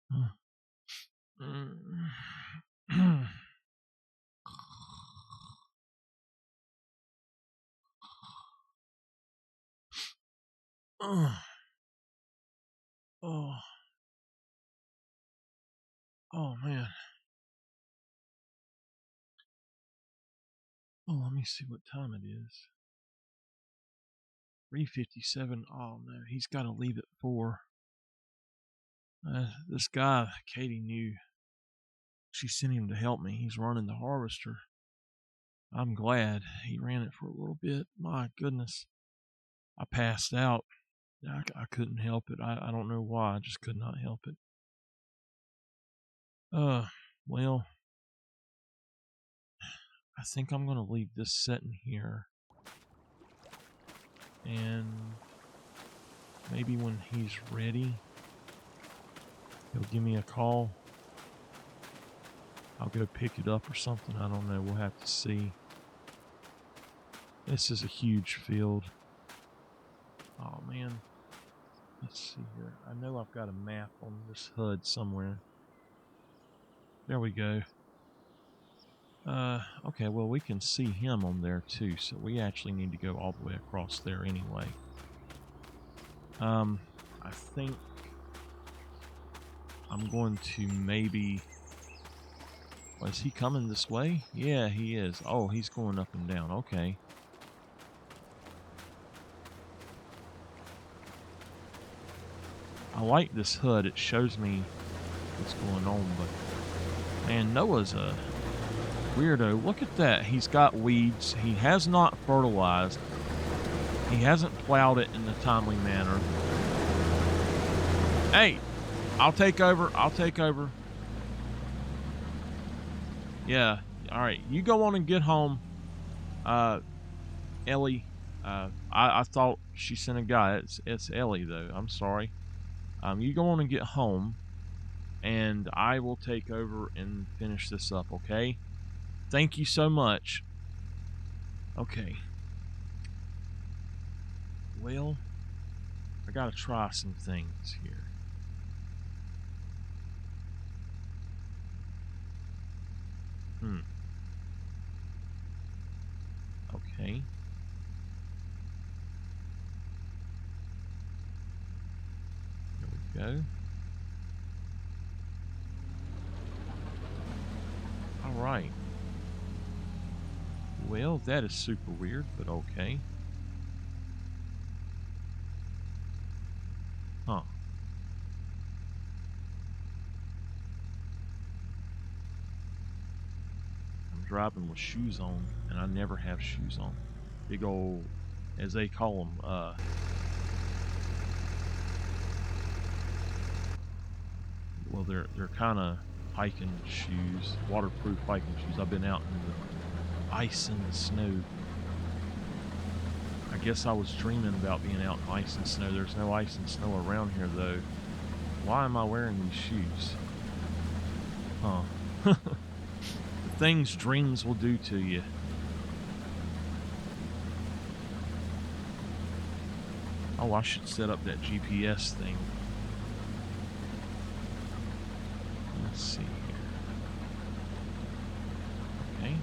Oh, oh man. Oh, let me see what time it is. 3:57. Oh no, he's got to leave at 4. This guy, Katie knew. She sent him to help me. He's running the harvester. I'm glad he ran it for a little bit. My goodness. I passed out. I couldn't help it. I don't know why. I just could not help it. Well, I think I'm going to leave this setting here. And maybe when he's ready, he'll give me a call. I'll go pick it up or something. I don't know. We'll have to see. This is a huge field. Oh, man. Let's see here. I know I've got a map on this HUD somewhere. There we go. Okay, well, we can see him on there too, so we actually need to go all the way across there anyway. I think I'm going to maybe... Well, is he coming this way? Yeah, he is. Oh, he's going up and down. Okay. I like this HUD. It shows me what's going on, but... Man, Noah's a weirdo. Look at that. He's got weeds. He has not fertilized. He hasn't plowed it in a timely manner. Hey, I'll take over. I'll take over. Yeah. All right. You go on and get home. Ellie. I thought she sent a guy. It's Ellie though. I'm sorry. You go on and get home, and I will take over and finish this up. Okay. Thank you so much. Okay. Well, I gotta try some things here. Okay. Here we go. Alright. Well, that is super weird, but okay. Huh. I'm driving with shoes on, and I never have shoes on. Big old, as they call them, well, they're kind of hiking shoes, waterproof hiking shoes. I've been out in the ice and the snow. I guess I was dreaming about being out in ice and snow. There's no ice and snow around here, though. Why am I wearing these shoes? Huh. The things dreams will do to you. Oh, I should set up that GPS thing. Let's see here. Okay.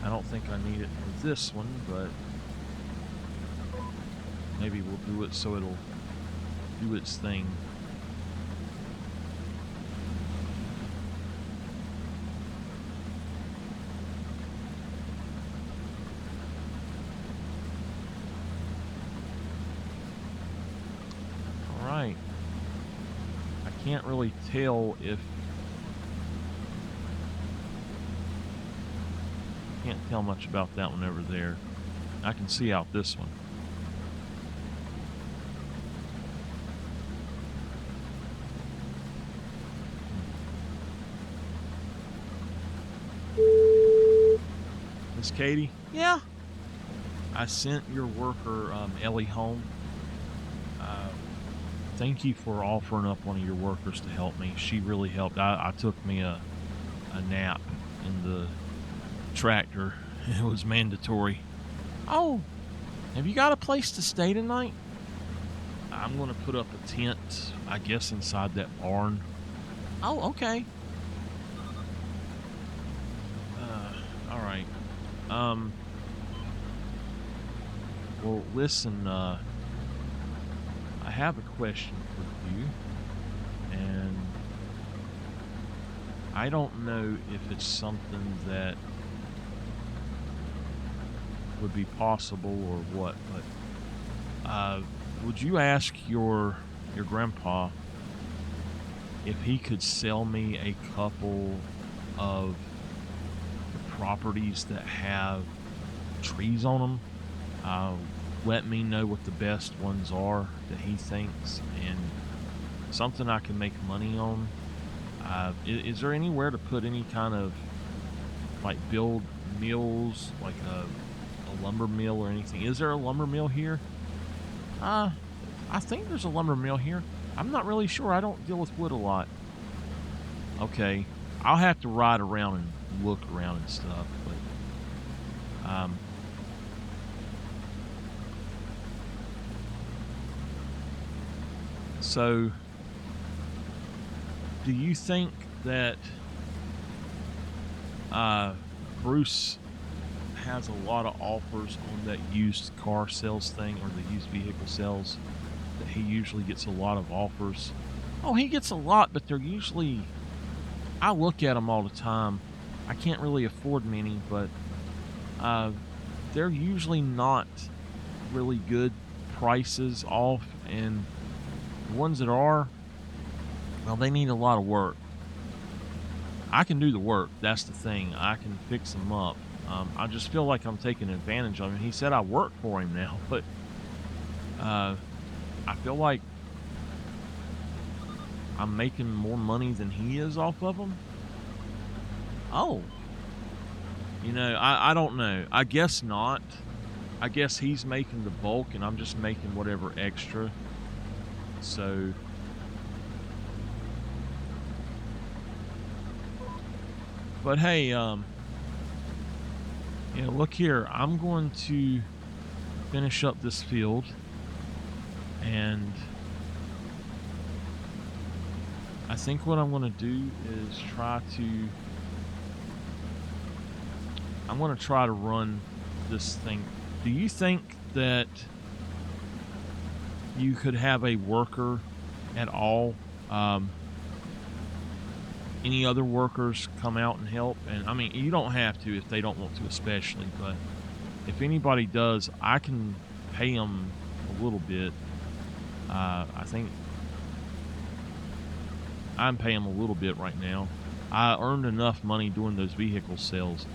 I don't think I need it for this one, but maybe we'll do it so it'll do its thing. Alright. I can't really tell if... Can't tell much about that one over there. I can see out this one. Miss Katie? Yeah? I sent your worker, Ellie, home. Thank you for offering up one of your workers to help me. She really helped. I took me a nap in the tractor. It was mandatory. Oh, have you got a place to stay tonight? I'm going to put up a tent, I guess, inside that barn. Oh, okay. All right. Well, listen, I have a question for you, and I don't know if it's something that would be possible or what, but would you ask your grandpa if he could sell me a couple of the properties that have trees on them? Let me know what the best ones are that he thinks, and something I can make money on. Is there anywhere to put any kind of like build mills, like a lumber mill or anything? Is there a lumber mill here? I think there's a lumber mill here. I'm not really sure. I don't deal with wood a lot. Okay, I'll have to ride around and look around and stuff, but so, do you think that Bruce has a lot of offers on that used car sales thing, or the used vehicle sales? That he usually gets a lot of offers? Oh, he gets a lot, but they're usually, I look at them all the time. I can't really afford many, but they're usually not really good prices off, and the ones that are, well, they need a lot of work. I can do the work. That's the thing. I can fix them up. I just feel like I'm taking advantage of him. He said I work for him now, but I feel like I'm making more money than he is off of them. Oh, I don't know. I guess not. I guess he's making the bulk and I'm just making whatever extra. So, but hey, look here. I'm going to finish up this field, and I think what I'm going to do is I'm going to try to run this thing. Do you think that you could have a worker at all? Any other workers come out and help? And I mean, you don't have to if they don't want to, especially, but if anybody does, I can pay them a little bit. I think I'm paying them a little bit right now. I earned enough money doing those vehicle sales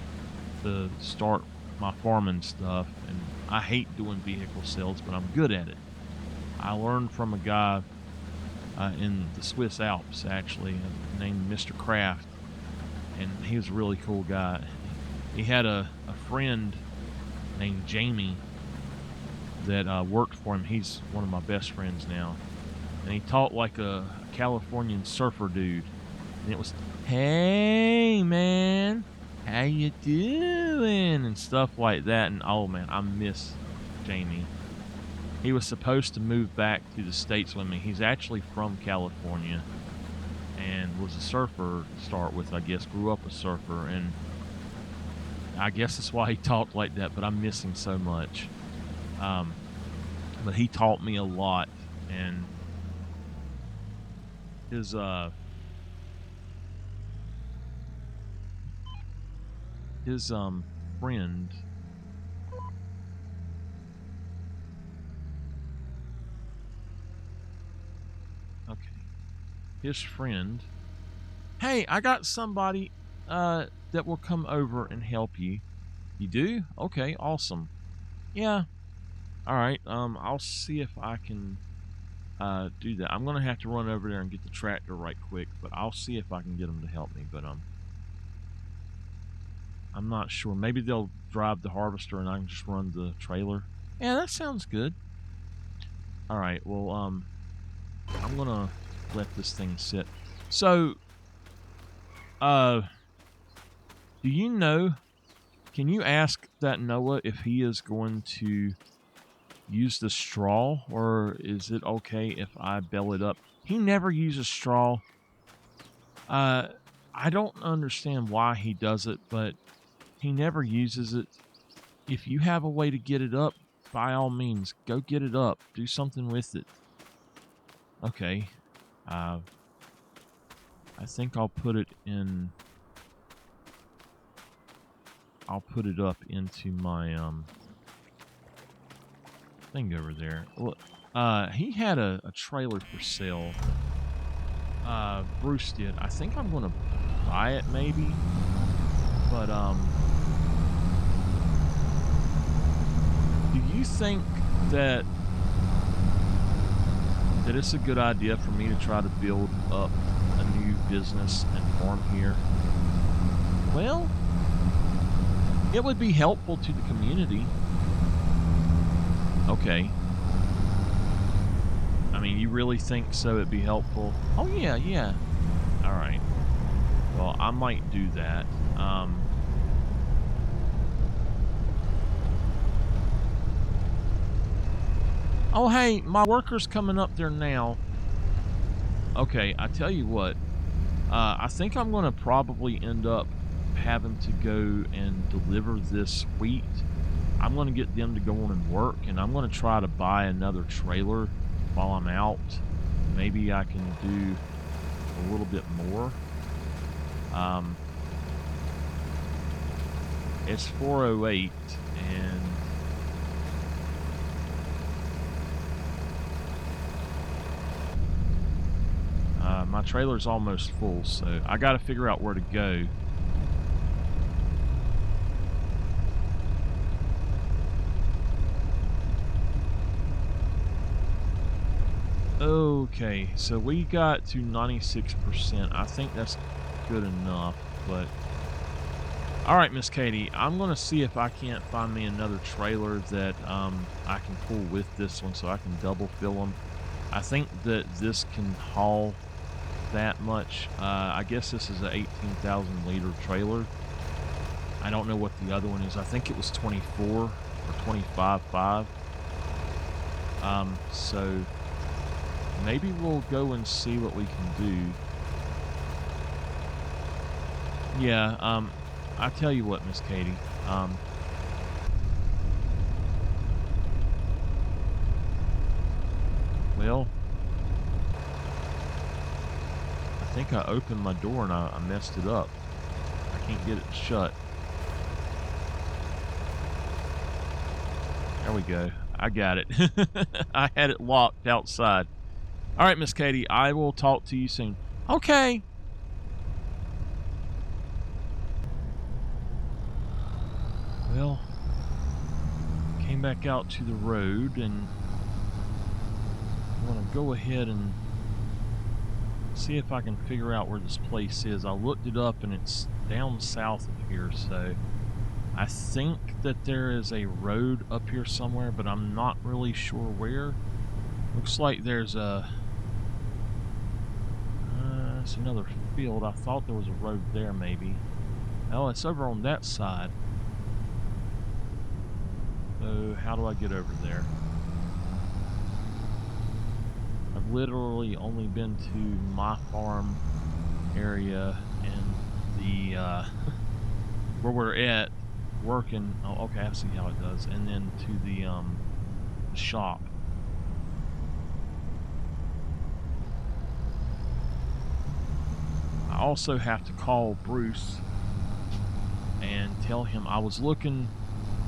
to start my farming stuff, and I hate doing vehicle sales, but I'm good at it. I learned from a guy in the Swiss Alps, actually, named Mr. Kraft, and he was a really cool guy. He had a friend named Jamie that worked for him. He's one of my best friends now, and he talked like a Californian surfer dude, and it was, "Hey man, how you doing?" and stuff like that. And oh man, I miss Jamie. He was supposed to move back to the States with me. He's actually from California and was a surfer to start with, I guess. Grew up a surfer, and I guess that's why he talked like that, but I miss him so much. But he taught me a lot, and his friend, okay, his friend, "Hey, I got somebody that will come over and help you." "You do? Okay, awesome. Yeah, all right. I'll see if I can do that. I'm gonna have to run over there and get the tractor right quick, but I'll see if I can get them to help me. But I'm not sure. Maybe they'll drive the harvester and I can just run the trailer. Yeah, that sounds good. All right. Well, I'm gonna let this thing sit. So, uh, do you know? Can you ask that Noah if he is going to use the straw, or is it okay if I bale it up? He never uses straw. Uh, I don't understand why he does it, but he never uses it. If you have a way to get it up, by all means, go get it up. Do something with it. Okay. Uh, I think I'll put it in. I'll put it up into my thing over there. Look, he had a trailer for sale. Bruce did. I think I'm gonna buy it maybe, but do you think that it's a good idea for me to try to build up a new business and farm here? Well, it would be helpful to the community. Okay. I mean, you really think so? It'd be helpful? Oh, yeah, yeah. All right. Well, I might do that. Oh, hey, my worker's coming up there now. Okay, I tell you what. I think I'm going to probably end up having to go and deliver this wheat. I'm going to get them to go on and work, and I'm going to try to buy another trailer while I'm out. Maybe I can do a little bit more. It's 4:08, and my trailer's almost full, so I got to figure out where to go. Okay, so we got to 96%. I think that's good enough, but all right, Miss Katie, I'm going to see if I can't find me another trailer that I can pull with this one so I can double fill them. I think that this can haul that much. I guess this is a 18,000 liter trailer. I don't know what the other one is. I think it was 24 or 25.5. So maybe we'll go and see what we can do. Yeah, I tell you what, Miss Katie. Well, I think I opened my door and I messed it up. I can't get it shut. There we go. I got it. I had it locked outside. All right, Miss Katie, I will talk to you soon. Okay. Well, came back out to the road, and I'm going to go ahead and see if I can figure out where this place is. I looked it up, and it's down south of here, so I think that there is a road up here somewhere, but I'm not really sure where. Looks like there's a... it's another field. I thought there was a road there, maybe. Oh, it's over on that side. So, how do I get over there? I've literally only been to my farm area and the, where we're at working. Oh, okay, I see how it does. And then to the shop. I also have to call Bruce and tell him I was looking,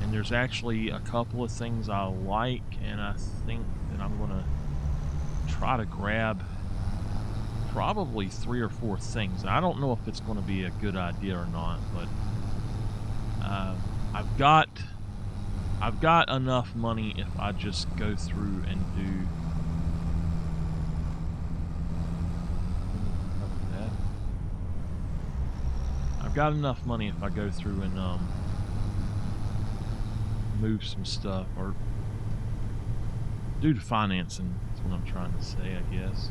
and there's actually a couple of things I like, and I think that I'm going to try to grab probably 3 or 4 things. I don't know if it's going to be a good idea or not, but I've got enough money if I just go through and do that. I've got enough money if I go through and move some stuff or do the financing. That's what I'm trying to say, I guess.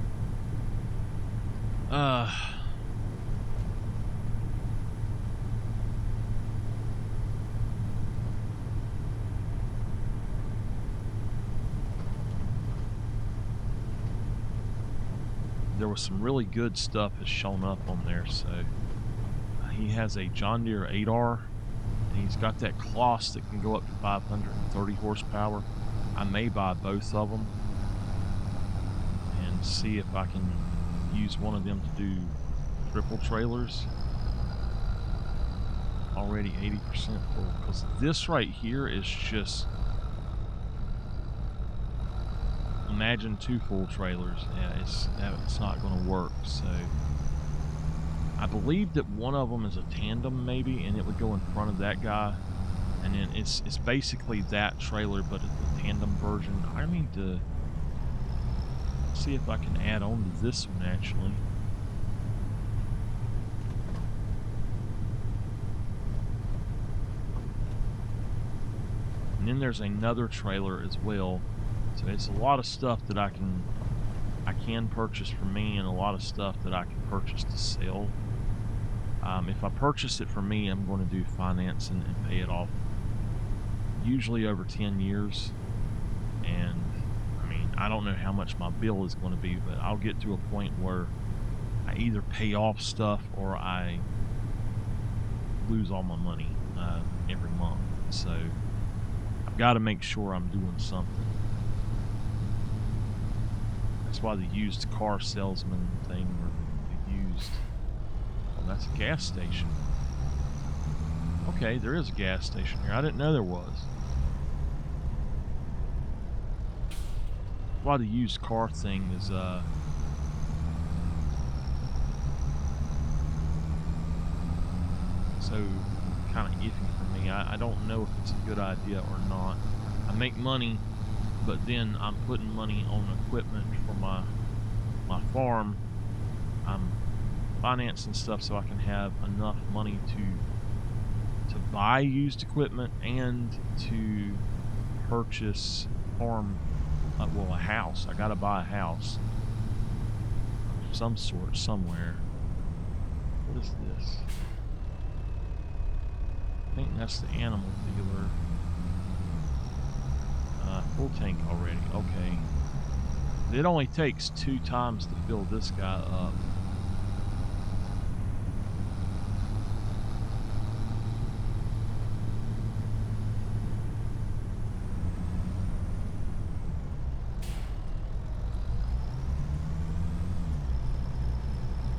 there was some really good stuff has shown up on there. So he has a John Deere 8R, and he's got that Kloss that can go up to 530 horsepower. I may buy both of them and see if I can use one of them to do triple trailers. Already 80% full, because this right here is just, imagine 2 full trailers. Yeah, it's not going to work. So I believe that one of them is a tandem maybe, and it would go in front of that guy, and then it's basically that trailer but it's the tandem version. I need to see if I can add on to this one actually. And then there's another trailer as well. So it's a lot of stuff that I can purchase for me, and a lot of stuff that I can purchase to sell. If I purchase it for me, I'm going to do financing and pay it off usually over 10 years. And I mean, I don't know how much my bill is going to be, but I'll get to a point where I either pay off stuff or I lose all my money every month. So I've got to make sure I'm doing something. That's why the used car salesman thing, or the used... Oh, that's a gas station. Okay, there is a gas station here. I didn't know there was. Why the used car thing is so kind of iffy for me. I don't know if it's a good idea or not. I make money, but then I'm putting money on equipment for my farm. I'm financing stuff so I can have enough money to buy used equipment and to purchase farm, well, a house. I gotta buy a house of some sort somewhere. What is this? I think that's the animal dealer. Full tank already. Okay. It only takes 2 times to fill this guy up.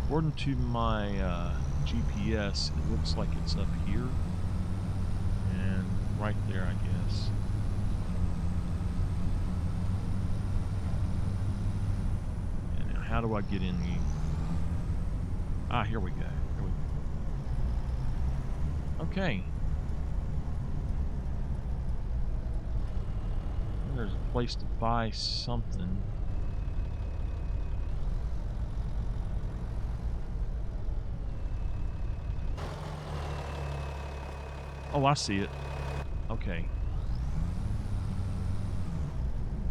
According to my GPS, it looks like it's up here and right there, I guess. And now how do I get in here? Ah, here we go. Here we go. Okay. There's a place to buy something. Oh, I see it. Okay.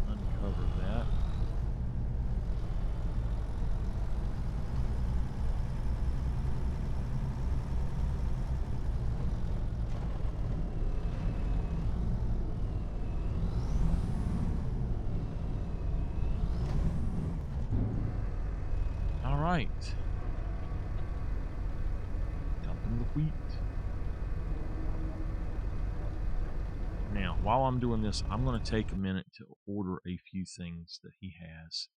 Uncover that. All right. Dumping the wheat. Now, while I'm doing this, I'm going to take a minute to order a few things that he has.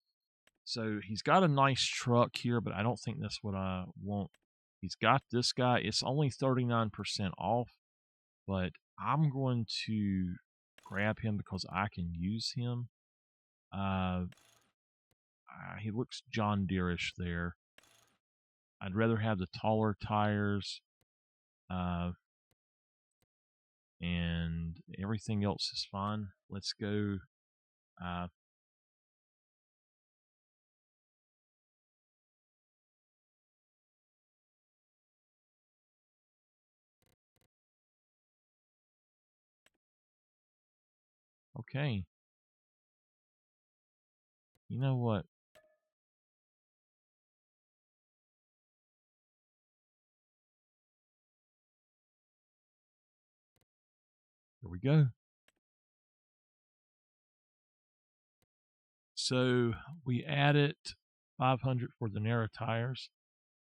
So he's got a nice truck here, but I don't think that's what I want. He's got this guy. It's only 39% off, but I'm going to grab him because I can use him. He looks John Deere-ish there. I'd rather have the taller tires. And everything else is fine. Let's go. Okay. You know what? Here we go. So we added 500 for the narrow tires.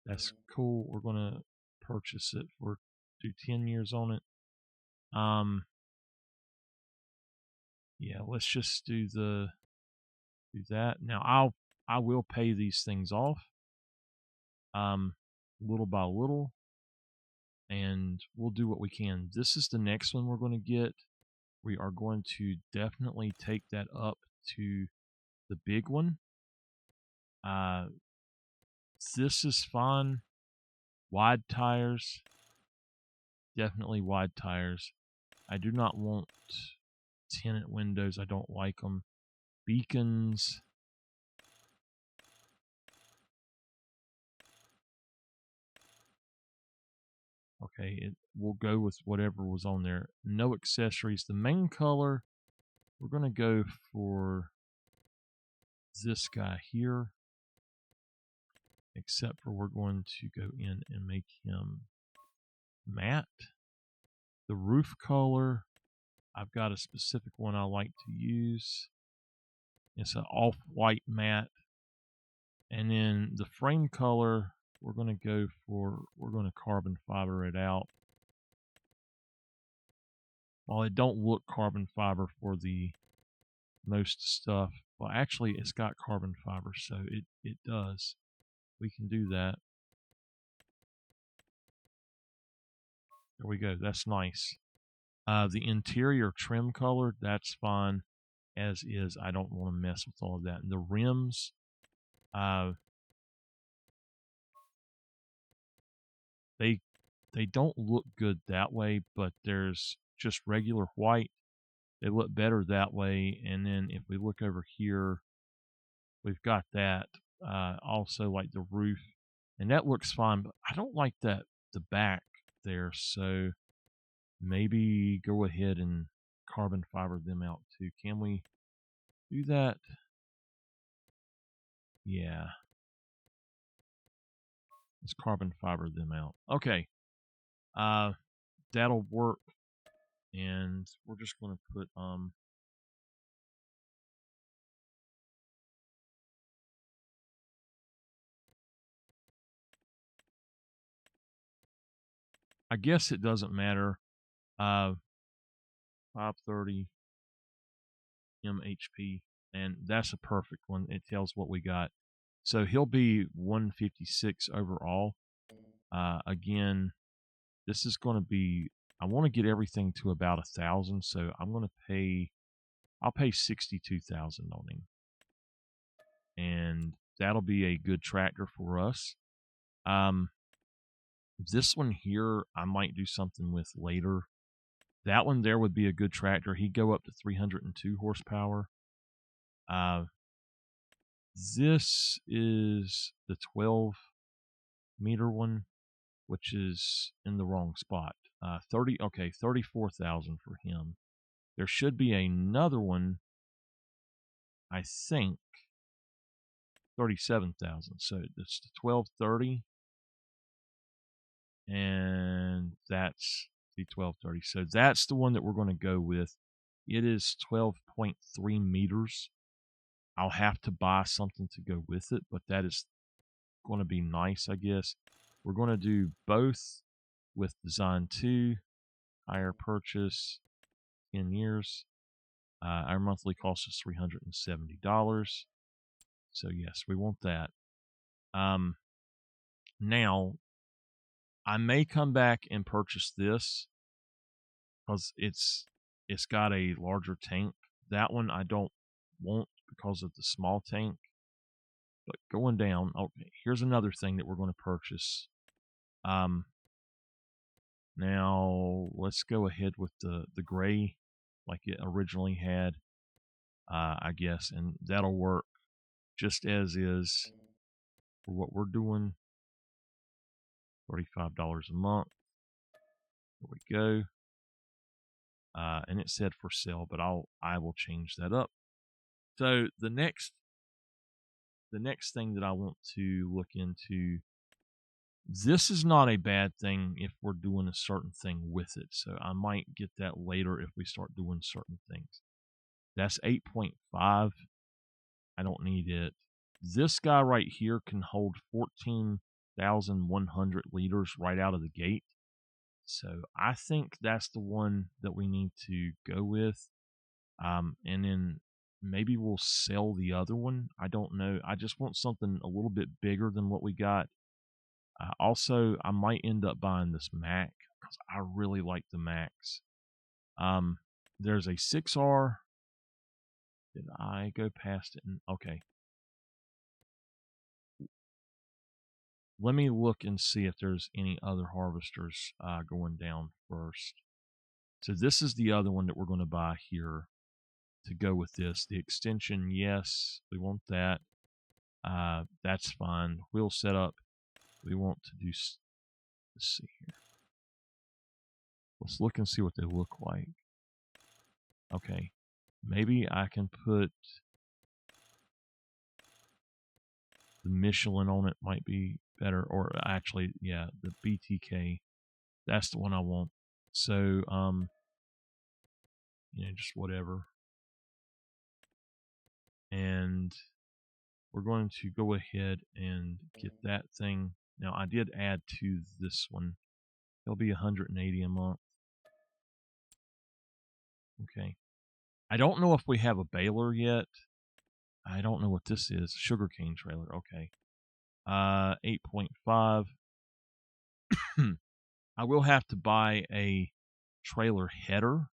That's cool. We're gonna purchase it. We're do 10 years on it. Yeah, let's just do that. Now I will pay these things off, little by little, and we'll do what we can. This is the next one we're going to get. We are going to definitely take that up to the big one. This is fun. Wide tires. Definitely wide tires. I do not want tinted windows. I don't like them. Beacons. Okay, we'll go with whatever was on there. No accessories. The main color, we're going to go for this guy here. Except for we're going to go in and make him matte. The roof color, I've got a specific one I like to use. It's an off-white matte. And then the frame color, we're going to carbon fiber it out. While it don't look carbon fiber for the most stuff, well, actually it's got carbon fiber, so it does. We can do that. There we go. That's nice. The interior trim color, that's fine as is. I don't want to mess with all of that. And the rims, they don't look good that way, but there's just regular white. They look better that way. And then if we look over here, we've got that. Also like the roof, and that looks fine, but I don't like the back there, so maybe go ahead and carbon fiber them out too. Can we do that? Yeah. Let's carbon fiber them out. Okay. That'll work. And we're just going to put I guess it doesn't matter. 530 MHP, and that's a perfect one. It tells what we got. So he'll be 156 overall. Again, this is going to be, I want to get everything to about 1,000, so I'm going to pay, I'll pay 62,000 on him. And that'll be a good tractor for us. This one here, I might do something with later. That one there would be a good tractor. He'd go up to 302 horsepower. This is the 12 meter one, which is in the wrong spot. 34,000 for him. There should be another one, I think, 37,000. So it's the 1230, and that's the 1230. So that's the one that we're going to go with. It is 12.3 meters. I'll have to buy something to go with it, but that is going to be nice, I guess. We're going to do both with Design 2, hire purchase, 10 years. Our monthly cost is $370. So yes, we want that. Now, I may come back and purchase this because it's got a larger tank. That one I don't want because of the small tank. But going down, okay, here's another thing that we're going to purchase. Now let's go ahead with the gray like it originally had, I guess, and that'll work just as is for what we're doing. $35 a month. There we go. And it said for sale, but I will change that up. So the next thing that I want to look into, this is not a bad thing if we're doing a certain thing with it. So I might get that later if we start doing certain things. That's 8.5. I don't need it. This guy right here can hold 14,100 liters right out of the gate. So I think that's the one that we need to go with. And then maybe we'll sell the other one. I don't know. I just want something a little bit bigger than what we got. Also, I might end up buying this Mac because I really like the Macs. There's a 6R. Did I go past it? Okay. Let me look and see if there's any other harvesters going down first. So this is the other one that we're going to buy here to go with this. The extension, yes, we want that. That's fine. Wheel setup, we want to do. Let's see here. Let's look and see what they look like. Okay, maybe I can put the Michelin on it. Might be better, or actually, yeah, the BTK. That's the one I want. So, just whatever. And we're going to go ahead and get that thing. Now, I did add to this one. It'll be 180 a month. Okay. I don't know if we have a baler yet. I don't know what this is. Sugarcane trailer. Okay. 8.5. I will have to buy a trailer header.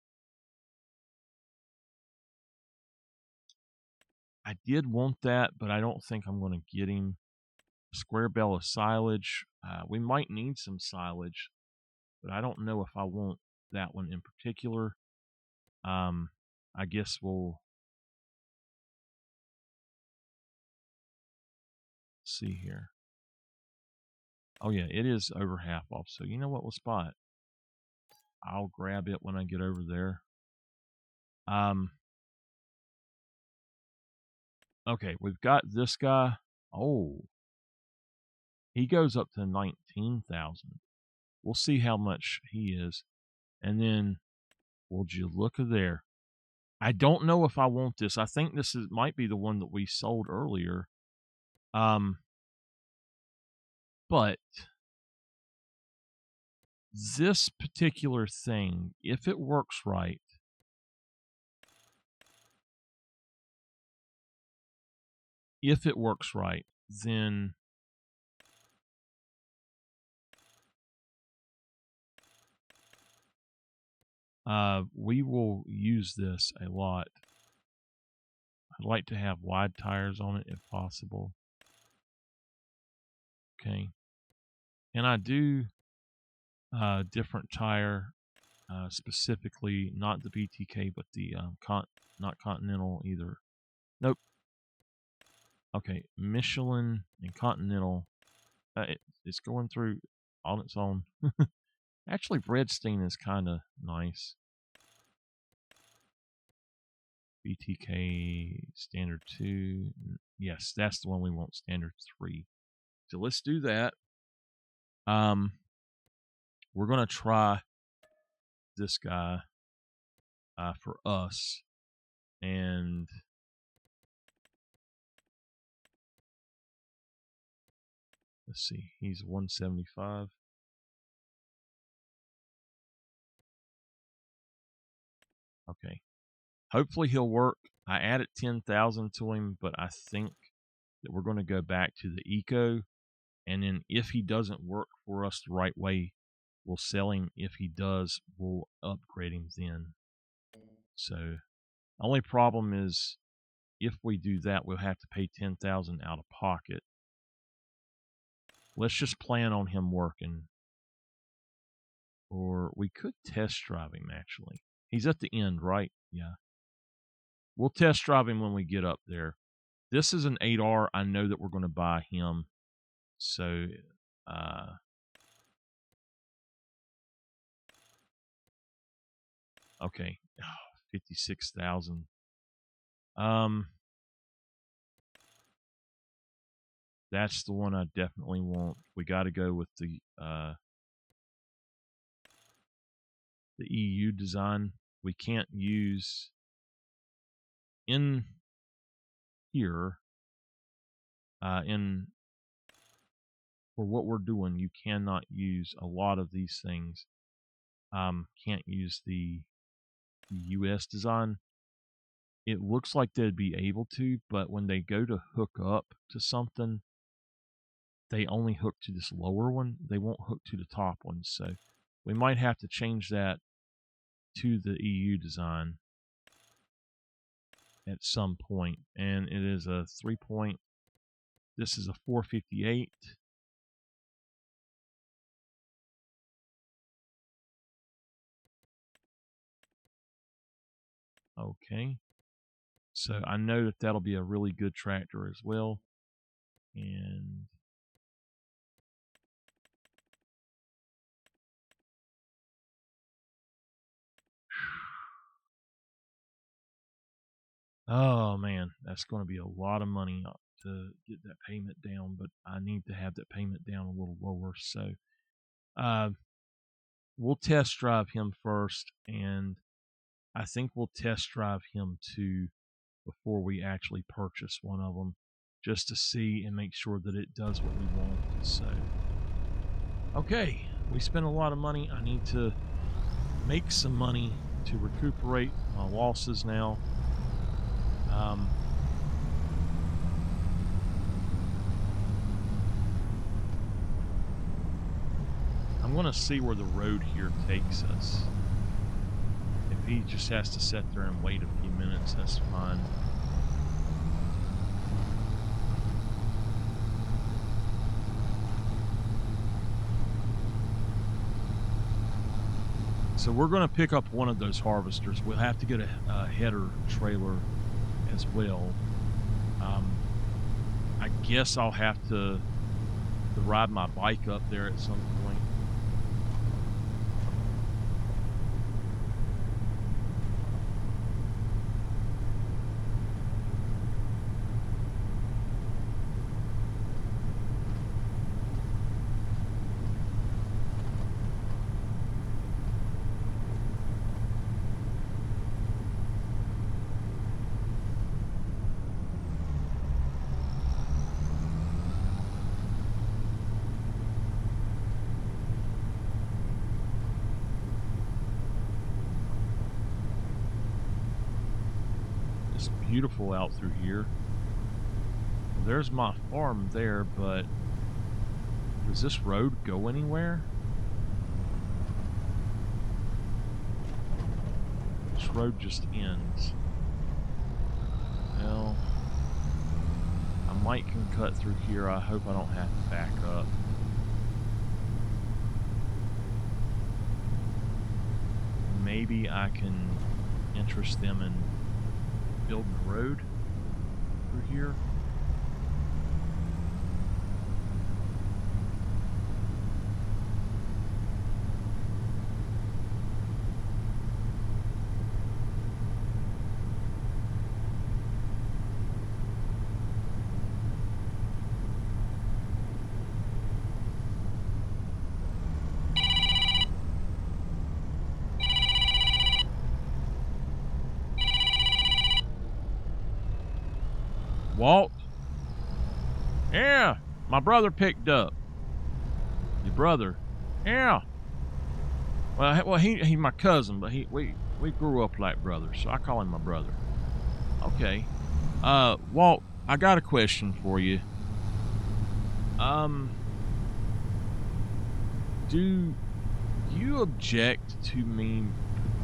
I did want that, but I don't think I'm going to get him. Square bale of silage. We might need some silage, but I don't know if I want that one in particular. I guess we'll see here. Oh yeah, it is over half off. So you know what? We'll spot. I'll grab it when I get over there. Okay, we've got this guy. Oh, he goes up to 19,000. We'll see how much he is. And then, would you look at there? I don't know if I want this. I think this might be the one that we sold earlier. But this particular thing, if it works right, then we will use this a lot. I'd like to have wide tires on it if possible. Okay. And I do different tire, specifically not the BTK, but the not Continental either. Nope. Okay, Michelin and Continental. It's going through on its own. Actually, Redstein is kind of nice. BTK standard 2. Yes, that's the one we want, standard 3. So let's do that. We're going to try this guy for us. And let's see, he's 175. Okay. Hopefully he'll work. I added 10,000 to him, but I think that we're going to go back to the Eco. And then if he doesn't work for us the right way, we'll sell him. If he does, we'll upgrade him then. So only problem is if we do that, we'll have to pay 10,000 out of pocket. Let's just plan on him working. Or we could test drive him, actually. He's at the end, right? Yeah. We'll test drive him when we get up there. This is an 8R. I know that we're going to buy him. So, okay. Oh, 56,000. That's the one I definitely want. We got to go with the EU design. We can't use in here. For what we're doing, you cannot use a lot of these things. Can't use the US design. It looks like they'd be able to, but when they go to hook up to something, they only hook to this lower one. They won't hook to the top one. So we might have to change that to the EU design at some point. And it is a 3 point. This is a 458. Okay. So I know that that'll be a really good tractor as well. And oh man, that's going to be a lot of money to get that payment down, but I need to have that payment down a little lower. So we'll test drive him first, and I think we'll test drive him too before we actually purchase one of them, just to see and make sure that it does what we want. So, okay, we spent a lot of money. I need to make some money to recuperate my losses now. I'm going to see where the road here takes us. If he just has to sit there and wait a few minutes, that's fine. So we're going to pick up one of those harvesters. We'll have to get a header trailer as well. I guess I'll have to ride my bike up there at some point. It's beautiful out through here. There's my farm there, but does this road go anywhere? This road just ends. Well, I might can cut through here. I hope I don't have to back up. Maybe I can interest them in building a road through here. Walt? Yeah, my brother picked up. Your brother? Yeah. Well, he's my cousin, but we grew up like brothers, so I call him my brother. Okay. Walt, I got a question for you. Do you object to me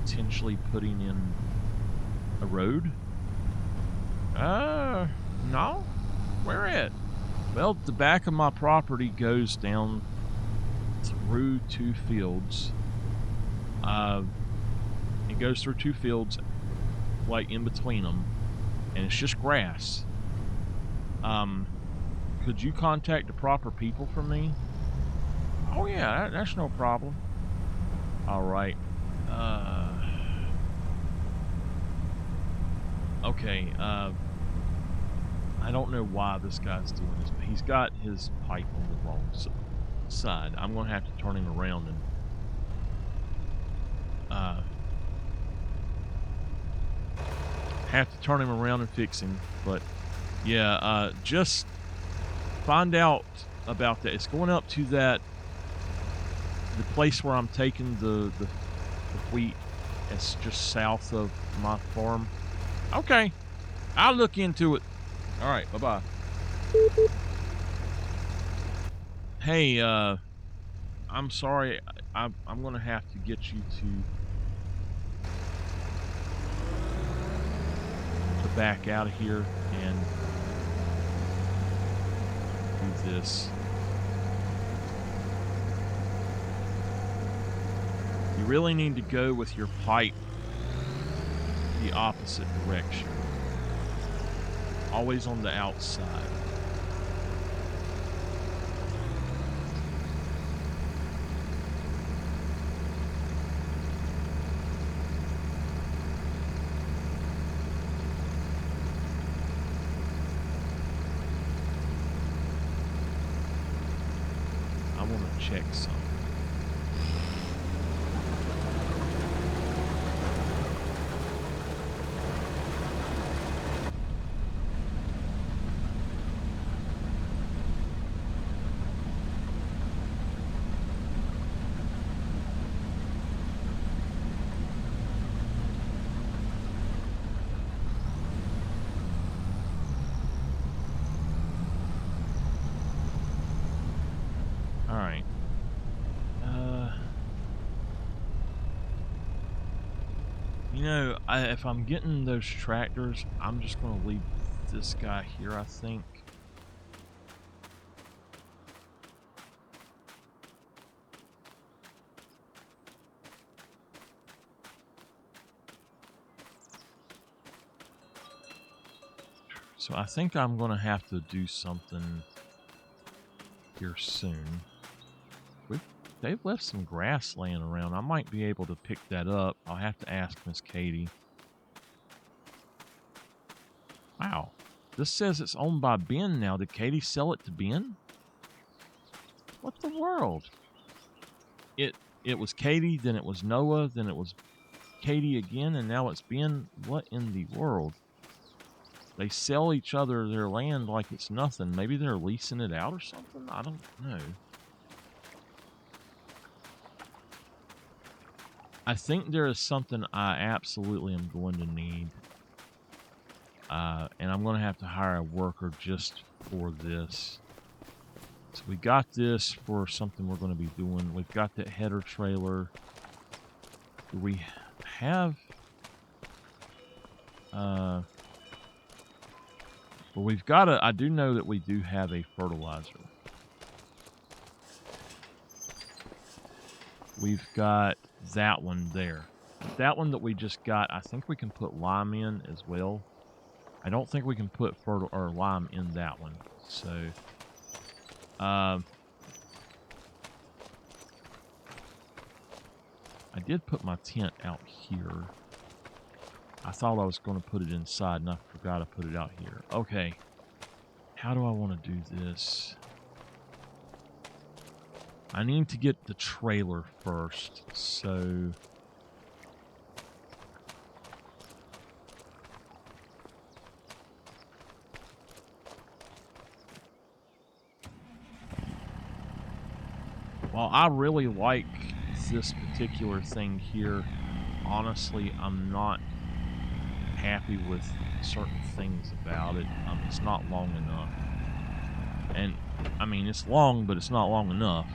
potentially putting in a road? No. Where at? Well, the back of my property goes down through two fields. It goes through two fields, like in between them, and it's just grass. Could you contact the proper people for me? Oh yeah, that's no problem. All right. Okay. I don't know why this guy's doing this, but he's got his pipe on the wrong side. I'm going to have to turn him around and fix him. But yeah, just find out about that. It's going up to the place where I'm taking the wheat. It's just south of my farm. Okay, I'll look into it. All right, bye-bye. Hey, I'm sorry. I'm going to have to get you to back out of here and do this. You really need to go with your pipe the opposite direction. Always on the outside. I want to check something. All right. You know, if I'm getting those tractors, I'm just going to leave this guy here, I think. So I think I'm going to have to do something here soon. They've left some grass laying around. I might be able to pick that up. I'll have to ask Miss Katie. Wow. This says it's owned by Ben now. Did Katie sell it to Ben? What the world? It was Katie, then it was Noah, then it was Katie again, and now it's Ben. What in the world? They sell each other their land like it's nothing. Maybe they're leasing it out or something? I don't know. I think there is something I absolutely am going to need. And I'm going to have to hire a worker just for this. So we got this for something we're going to be doing. We've got that header trailer. Do we have... well, we've got a... I do know that we do have a fertilizer. We've got that one there. That one that we just got, I think we can put lime in as well. I don't think we can put lime in that one. So, I did put my tent out here. I thought I was going to put it inside, and I forgot to put it out here. Okay. How do I want to do this? I need to get the trailer first, so... While I really like this particular thing here, honestly, I'm not happy with certain things about it. It's not long enough. And, I mean, it's long, but it's not long enough.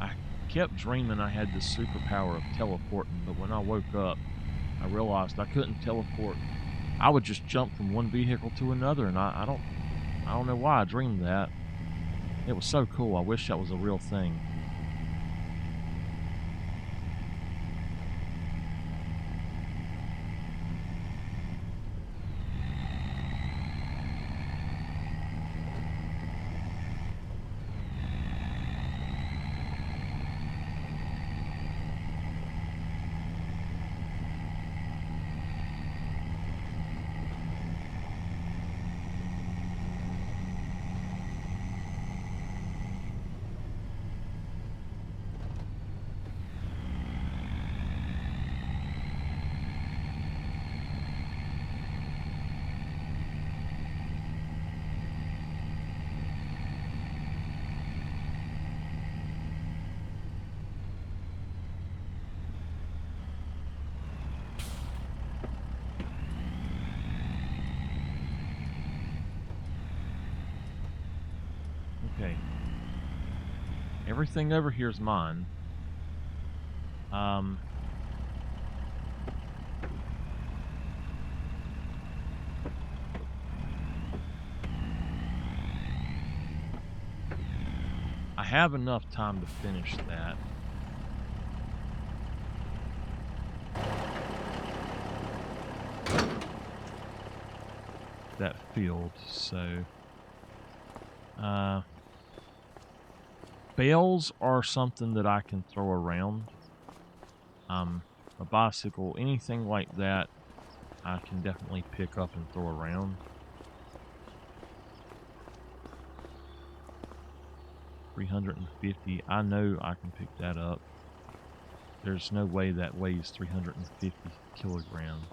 I kept dreaming I had this superpower of teleporting, but when I woke up, I realized I couldn't teleport. I would just jump from one vehicle to another, and I don't know why I dreamed that. It was so cool. I wish that was a real thing. Okay. Everything over here is mine. I have enough time to finish that. That field, so bales are something that I can throw around. A bicycle, anything like that, I can definitely pick up and throw around. $350. I know I can pick that up. There's no way that weighs 350 kilograms.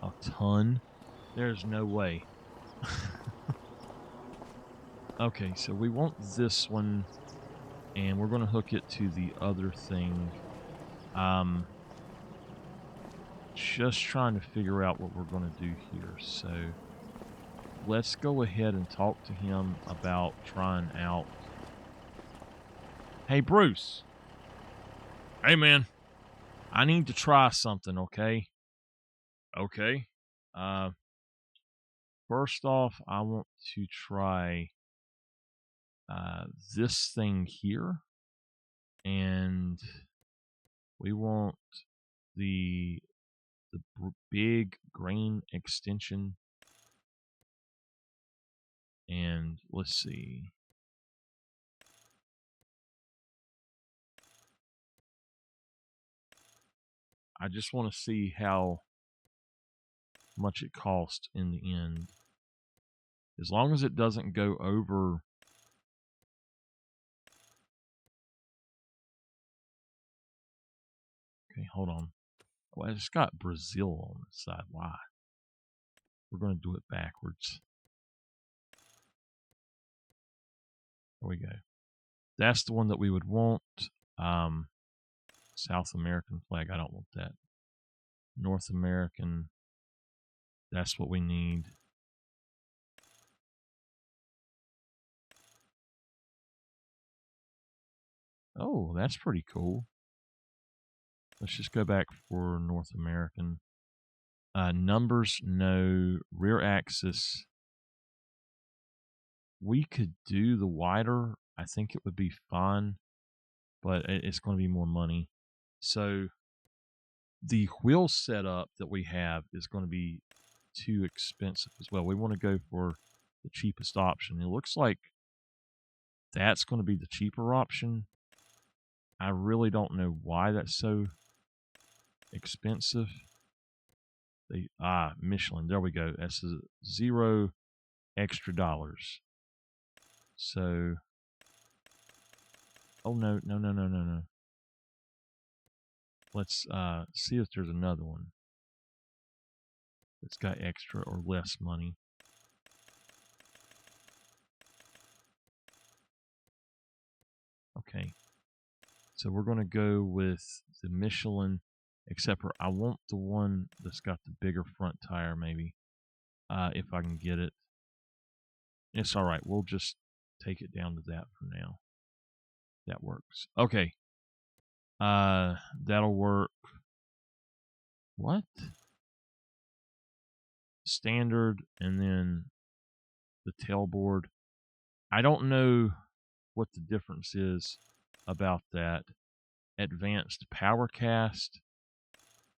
A ton? There's no way. Okay, so we want this one, and we're going to hook it to the other thing. Just trying to figure out what we're going to do here. So let's go ahead and talk to him about trying out. Hey, Bruce. Hey, man. I need to try something, okay? Okay. First off, I want to try this thing here. And we want the big grain extension. And let's see. I just want to see how much it costs in the end. As long as it doesn't go over. Okay, hold on. Well, it's got Brazil on the side. Why? We're going to do it backwards. There we go. That's the one that we would want. South American flag. I don't want that. North American. That's what we need. Oh, that's pretty cool. Let's just go back for North American. Numbers, no. Rear axis. We could do the wider. I think it would be fine, but it's going to be more money. So the wheel setup that we have is going to be too expensive as well. We want to go for the cheapest option. It looks like that's going to be the cheaper option. I really don't know why that's so expensive. Michelin. There we go. That's $0 extra. So, oh no. Let's see if there's another one that's got extra or less money. Okay. So we're going to go with the Michelin, except for I want the one that's got the bigger front tire, maybe, if I can get it. It's all right. We'll just take it down to that for now. That works. Okay. That'll work. What? Standard, and then the tailboard. I don't know what the difference is about that. Advanced power cast,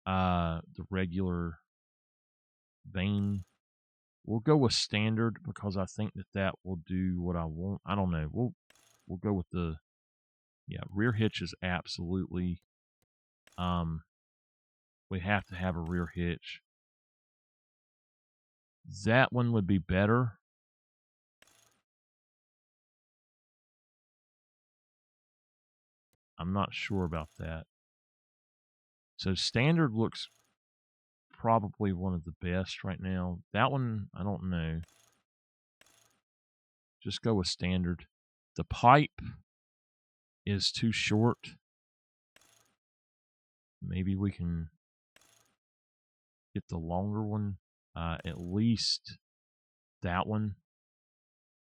the regular vane. We'll go with standard because I think that will do what I want. I don't know. We'll go with the rear hitch is absolutely we have to have a rear hitch. That one would be better. I'm not sure about that. So standard looks probably one of the best right now. That one, I don't know. Just go with standard. The pipe is too short. Maybe we can get the longer one. At least that one,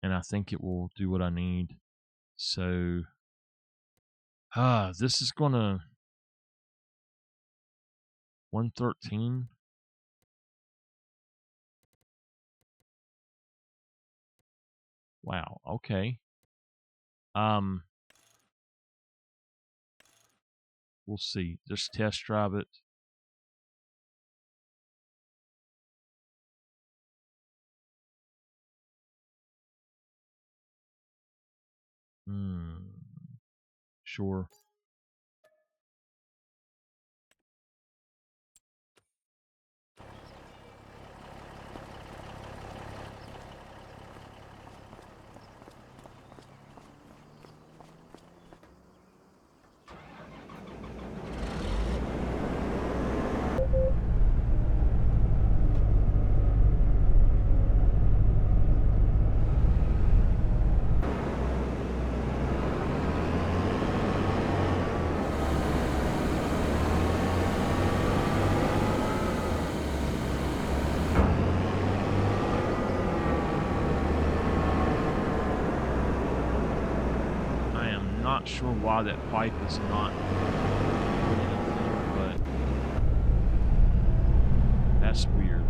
and I think it will do what I need. So, this is gonna 113. Wow. Okay. We'll see. Just test drive it. Sure. Not sure why that pipe is not doing anything, but that's weird.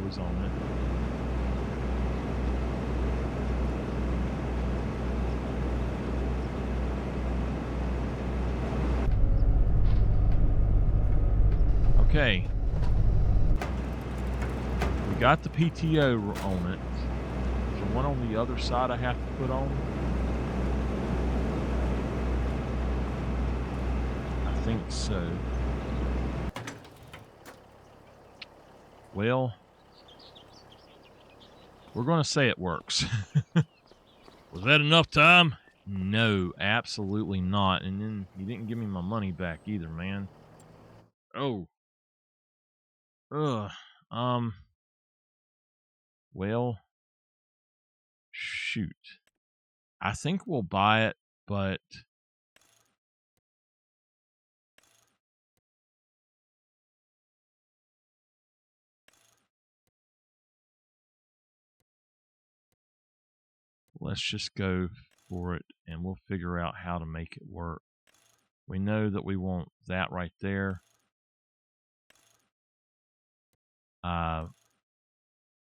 Was on it. Okay. We got the PTO on it. There's one on the other side I have to put on. I think so. Well, we're going to say it works. Was that enough time? No, absolutely not. And then you didn't give me my money back either, man. Oh. Ugh. Well, shoot. I think we'll buy it, but let's just go for it and we'll figure out how to make it work. We know that we want that right there.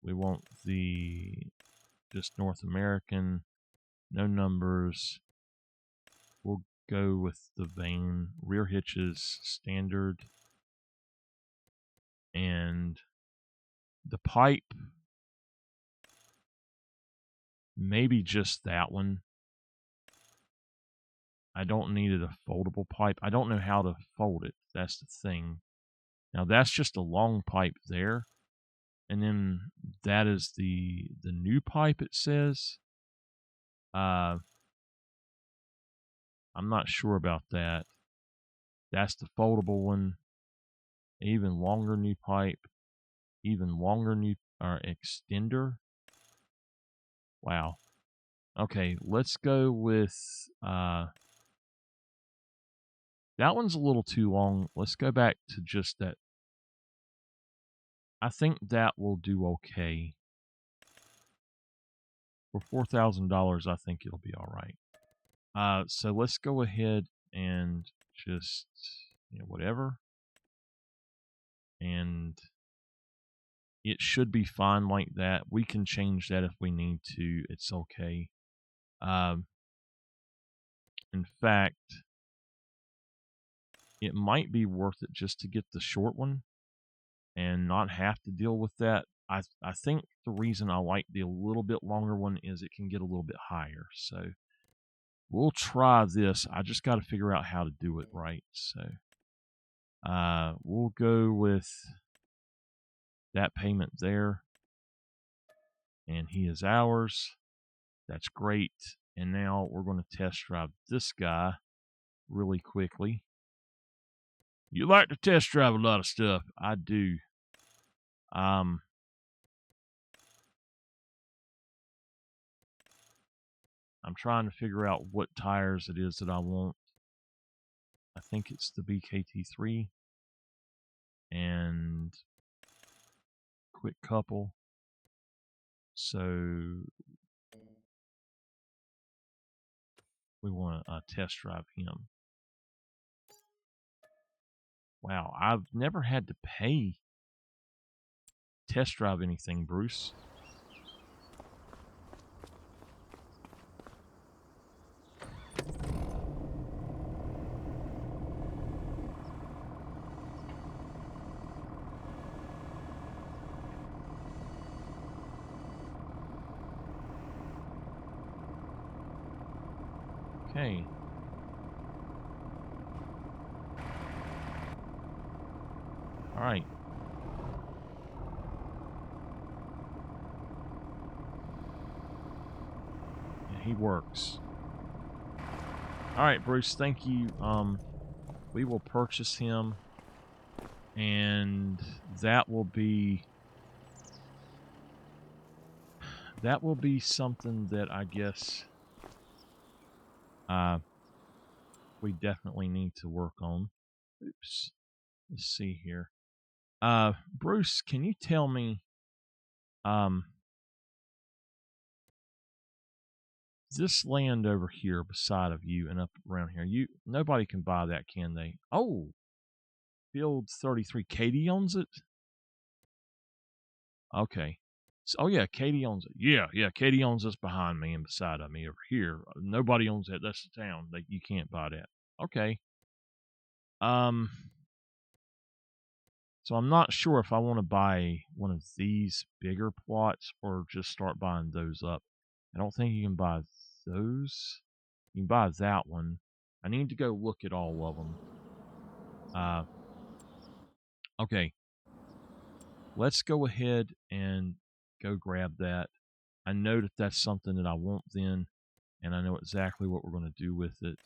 We want the just North American, no numbers. We'll go with the vane, rear hitches, standard, and the pipe, maybe just that one. I don't need a foldable pipe. I don't know how to fold it. That's the thing. Now that's just a long pipe there. And then that is the new pipe, it says. I'm not sure about that. That's the foldable one. Even longer new pipe. Even longer new extender. Wow. Okay, let's go with that one's a little too long. Let's go back to just that. I think that will do okay. For $4,000, I think it'll be all right. So let's go ahead and just, whatever. And it should be fine like that. We can change that if we need to. It's okay. In fact, it might be worth it just to get the short one and not have to deal with that I think the reason I like the a little bit longer one is it can get a little bit higher. So we'll try this. I just got to figure out how to do it right. So we'll go with that payment there. And he is ours. That's great. And now we're going to test drive this guy really quickly. You like to test drive a lot of stuff. I do. I'm trying to figure out what tires it is that I want. I think it's the BKT3 and quick couple. So we want to test drive him. Wow, I've never had to pay test drive anything, Bruce. Okay. All right. Yeah, he works. All right, Bruce, thank you. We will purchase him, and that will be something that I guess we definitely need to work on. Oops. Let's see here. Bruce, can you tell me this land over here beside of you and up around here, nobody can buy that, can they? Oh, Field 33. Katie owns it? Okay. So, oh, yeah, Katie owns it. Yeah, Katie owns this behind me and beside of me over here. Nobody owns that. That's the town. You can't buy that. Okay. So I'm not sure if I want to buy one of these bigger plots or just start buying those up. I don't think you can buy those. You can buy that one. I need to go look at all of them. Okay. Let's go ahead and go grab that. I know that that's something that I want then, and I know exactly what we're going to do with it.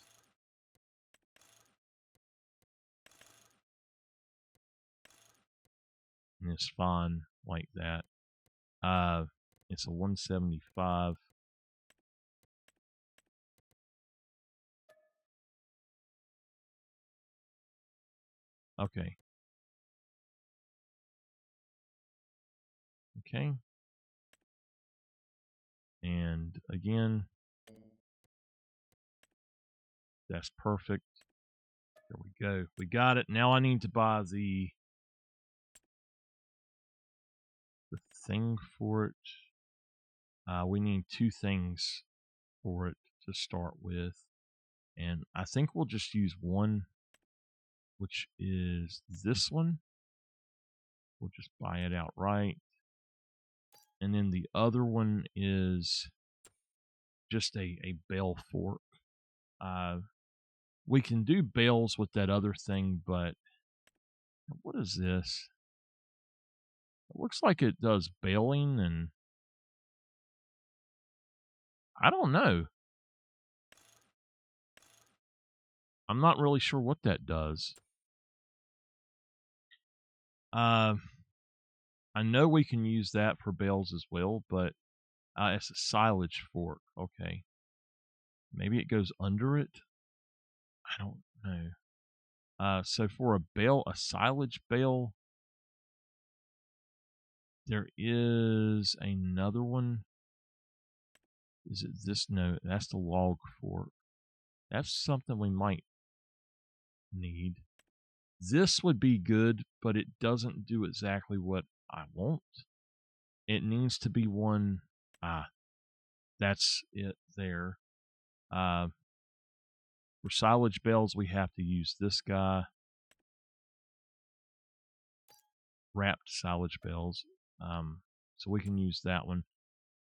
And it's fine like that. It's a 175. Okay. Okay. And again, that's perfect. There we go. We got it. Now I need to buy the thing for it. We need two things for it to start with. And I think we'll just use one, which is this one. We'll just buy it outright. And then the other one is just a bell fork. We can do bells with that other thing, but what is this? It looks like it does baling, and I don't know. I'm not really sure what that does. I know we can use that for bales as well, but it's a silage fork. Okay. Maybe it goes under it? I don't know. So for a silage bale, there is another one. Is it this? No, that's the log fork. That's something we might need. This would be good, but it doesn't do exactly what I want. It needs to be one. That's it there. For silage bales, we have to use this guy. Wrapped silage bales. So we can use that one.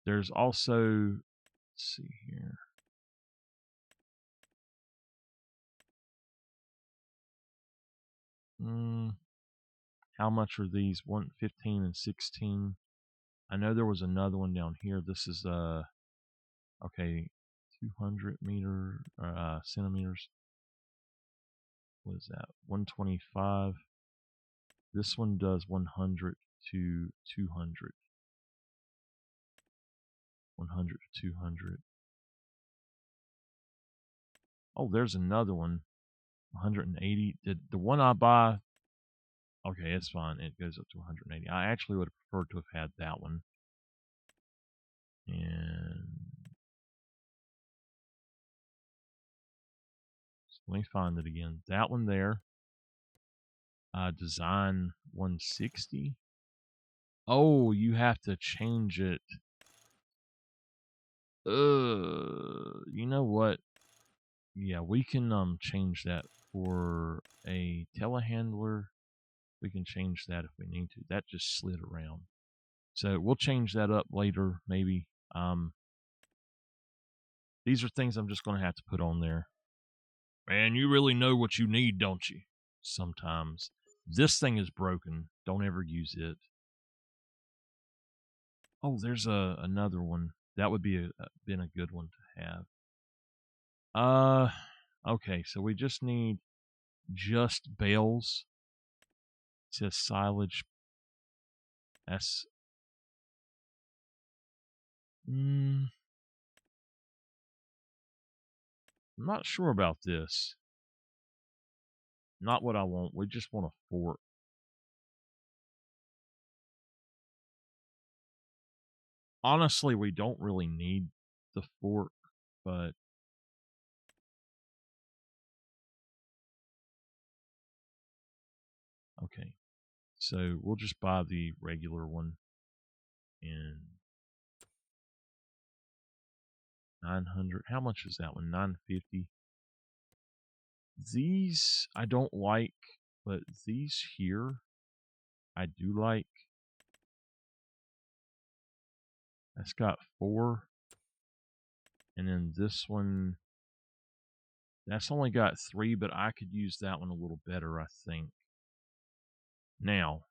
There's also, let's see here. How much are these? 115 and 16. I know there was another one down here. This is okay, 200 centimeters. What is that? 125. This one does 100 to 200. 100 to 200. Oh, there's another one. 180. The one I buy, okay, it's fine. It goes up to 180. I actually would have preferred to have had that one. And so let me find it again. That one there. Design 160. Oh, you have to change it. You know what? Yeah, we can change that for a telehandler. We can change that if we need to. That just slid around. So we'll change that up later, maybe. These are things I'm just going to have to put on there. Man, you really know what you need, don't you? Sometimes. This thing is broken. Don't ever use it. Oh, there's another one. That would be been a good one to have. Okay, so we just need just bales. It says silage. That's I'm not sure about this. Not what I want. We just want a fork. Honestly, we don't really need the fork, but okay. So we'll just buy the regular one. And 900. How much is that one? 950. These I don't like, but these here I do like. That's got 4. And then this one, that's only got 3, but I could use that one a little better, I think. Now,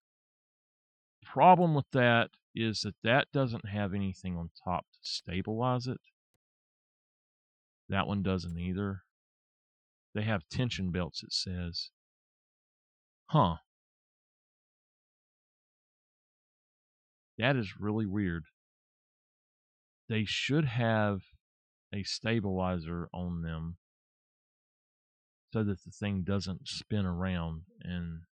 problem with that is that doesn't have anything on top to stabilize it. That one doesn't either. They have tension belts, it says. Huh. That is really weird. They should have a stabilizer on them so that the thing doesn't spin around, and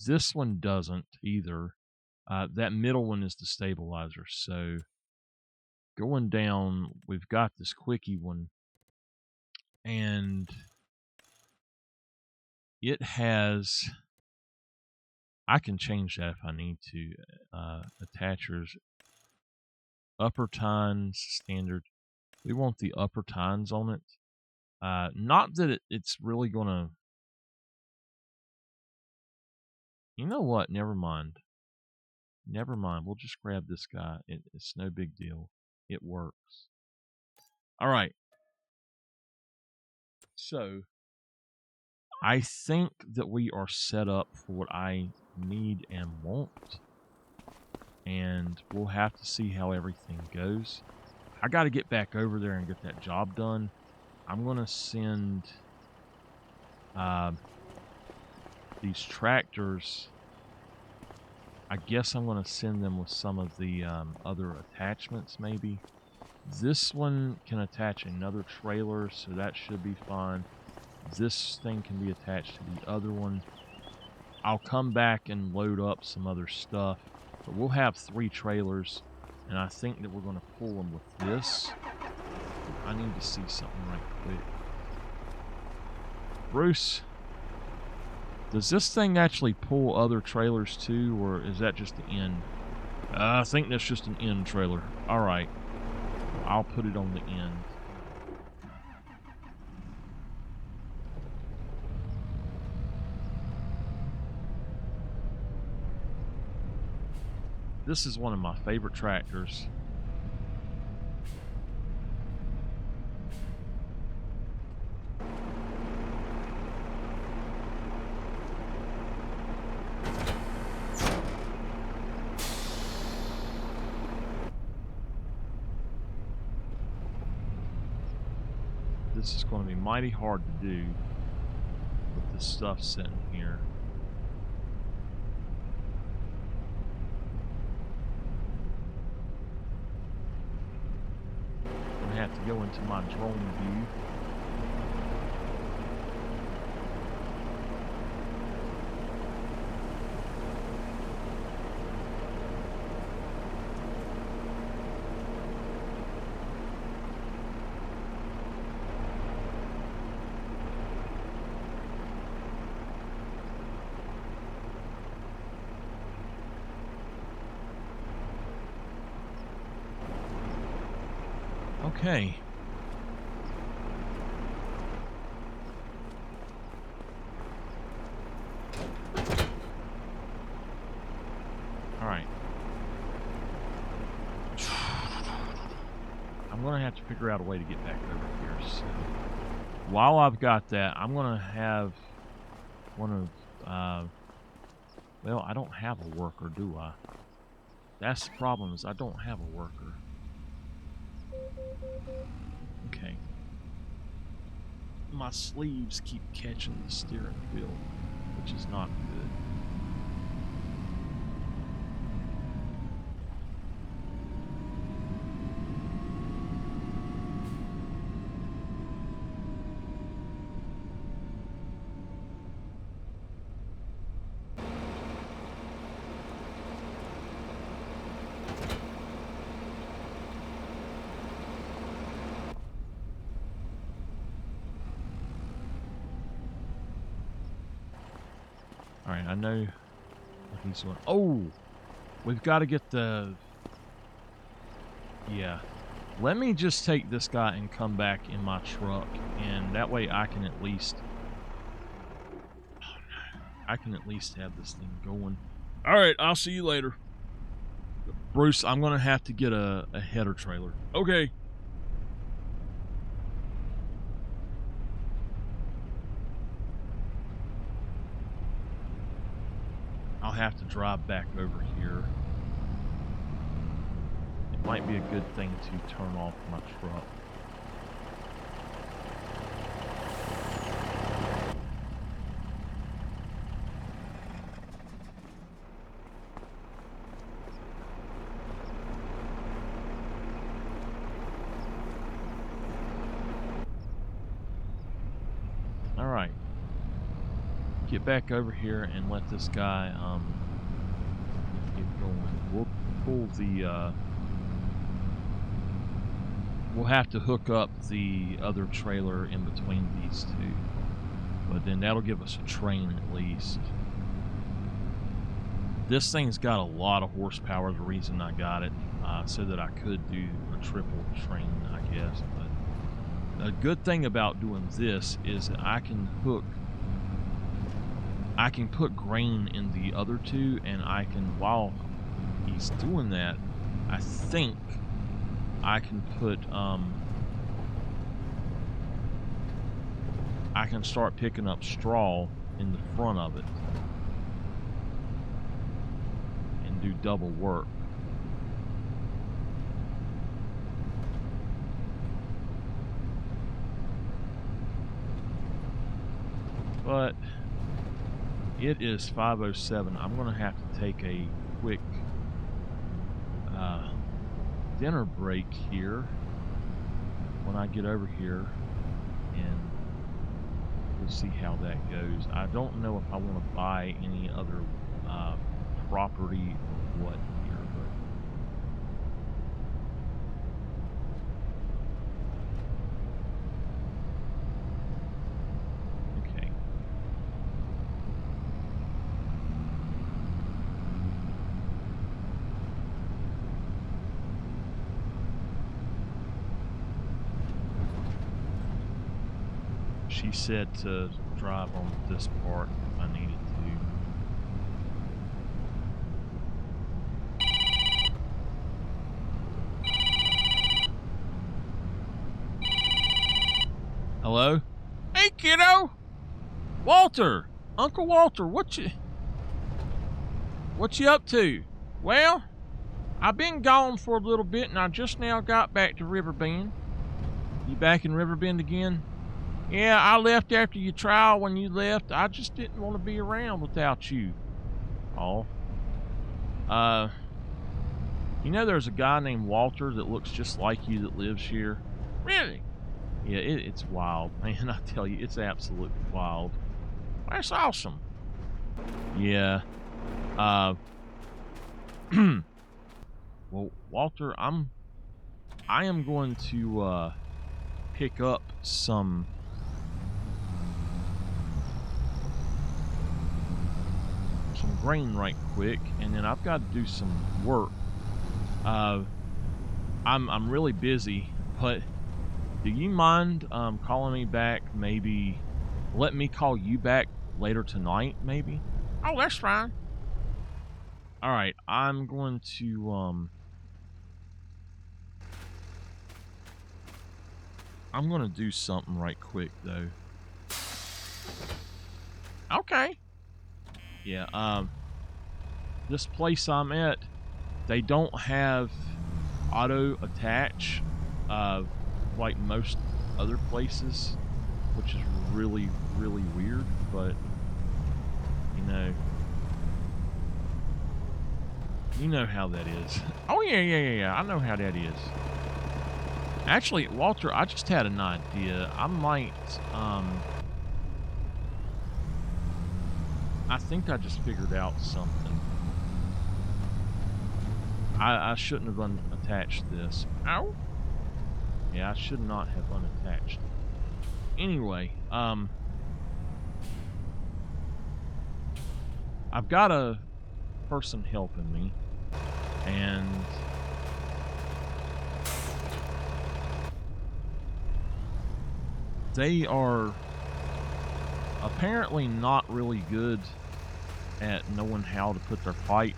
this one doesn't either. That middle one is the stabilizer. So going down, we've got this quickie one, and it has, I can change that if I need to, attachers, upper tines, standard. We want the upper tines on it. Not that it's really going to, you know what, never mind. Never mind, we'll just grab this guy. It's no big deal. It works. All right. So, I think that we are set up for what I need and want. And we'll have to see how everything goes. I got to get back over there and get that job done. I'm going to send these tractors. I guess I'm going to send them with some of the other attachments, maybe. This one can attach another trailer, so that should be fine. This thing can be attached to the other one. I'll come back and load up some other stuff, but we'll have 3 trailers, and I think that we're going to pull them with this. I need to see something right quick. Bruce, does this thing actually pull other trailers too, or is that just the end? I think that's just an end trailer. All right. I'll put it on the end. This is one of my favorite tractors. This is going to be mighty hard to do with this stuff sitting here. I'm going to have to go into my drone view. Okay. All right. I'm going to have to figure out a way to get back over here. So while I've got that, I'm going to have one of, well, I don't have a worker, do I? That's the problem, is I don't have a worker. Okay. My sleeves keep catching the steering wheel, which is not good. Alright, I know what he's doing. Oh! We've got to get the... Yeah. Let me just take this guy and come back in my truck, and that way I can at least... Oh no. I can at least have this thing going. Alright, I'll see you later. Bruce, I'm going to have to get a header trailer. Okay. I'll have to drive back over here. It might be a good thing to turn off my truck. All right. Get back over here and let this guy get going. We'll pull the we'll have to hook up the other trailer in between these two, but then that'll give us a train at least. This thing's got a lot of horsepower, the reason I got it, so that I could do a triple train, I guess. But the good thing about doing this is that I can put grain in the other two, and I can, while he's doing that, I think I can put, I can start picking up straw in the front of it and do double work. But it is 5:07. I'm going to have to take a quick dinner break here when I get over here, and we'll see how that goes. I don't know if I want to buy any other property or what here, but she said to drive on this part if I needed to. Hello? Hey, kiddo! Walter! Uncle Walter, what you up to? Well, I've been gone for a little bit, and I just now got back to Riverbend. You back in Riverbend again? Yeah, I left after your trial. When you left, I just didn't want to be around without you. Oh. You know there's a guy named Walter that looks just like you that lives here? Really? Yeah, it's wild, man. I tell you, it's absolutely wild. That's awesome. Yeah. Well, Walter, I am going to pick up some grain right quick, and then I've got to do some work. I'm really busy, but do you mind calling me back? Maybe let me call you back later tonight, maybe? Oh, that's fine. All right, I'm going to do something right quick though. Okay. Yeah, this place I'm at, they don't have auto attach like most other places, which is really, really weird, but you know how that is. Oh yeah, I know how that is. Actually, Walter, I just had an idea. I might I think I just figured out something. I shouldn't have unattached this. Ow! Yeah, I should not have unattached it. Anyway, I've got a person helping me, and they are apparently not really good at knowing how to put their pipe.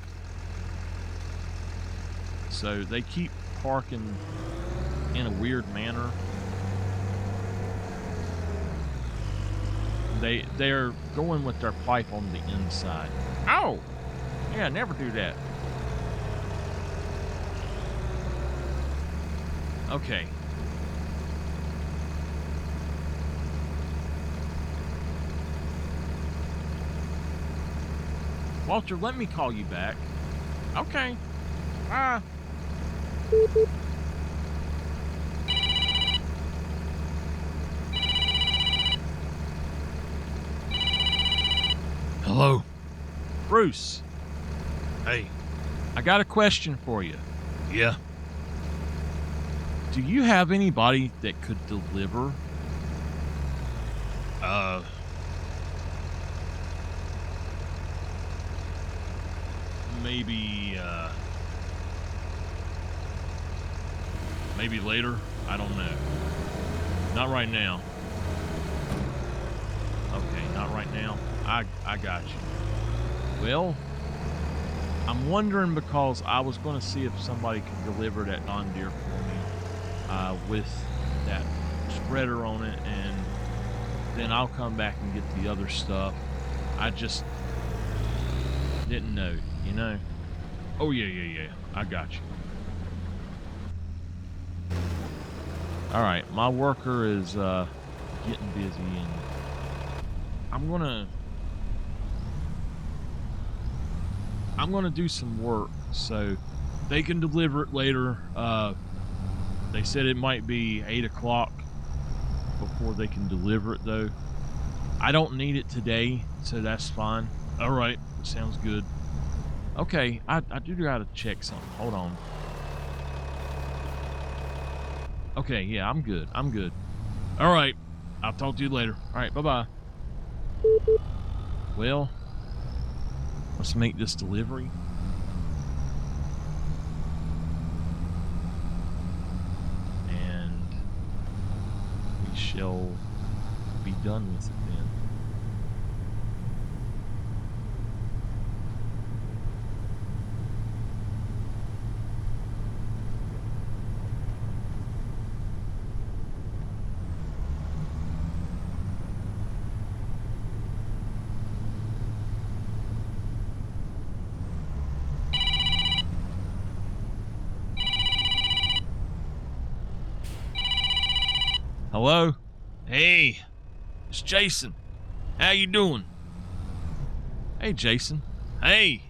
So they keep parking in a weird manner. They're going with their pipe on the inside. Oh! Yeah, never do that. Okay. Walter, let me call you back. Okay. Bye. Hello. Bruce. Hey. I got a question for you. Yeah? Do you have anybody that could deliver? Maybe later? I don't know. Not right now. Okay, not right now. I got you. Well, I'm wondering because I was going to see if somebody could deliver that Don Deere for me with that spreader on it, and then I'll come back and get the other stuff. I just didn't know, you know? Oh, yeah. I got you. All right, my worker is getting busy, and I'm gonna do some work so they can deliver it later. They said it might be 8 o'clock before they can deliver it, though. I don't need it today, so that's fine. All right, sounds good. Okay, I do gotta check something. Hold on. Okay, yeah, I'm good. All right, I'll talk to you later. All right, bye-bye. Well, let's make this delivery. And we shall be done with it then. Hello? Hey, it's Jason. How you doing? Hey, Jason. Hey,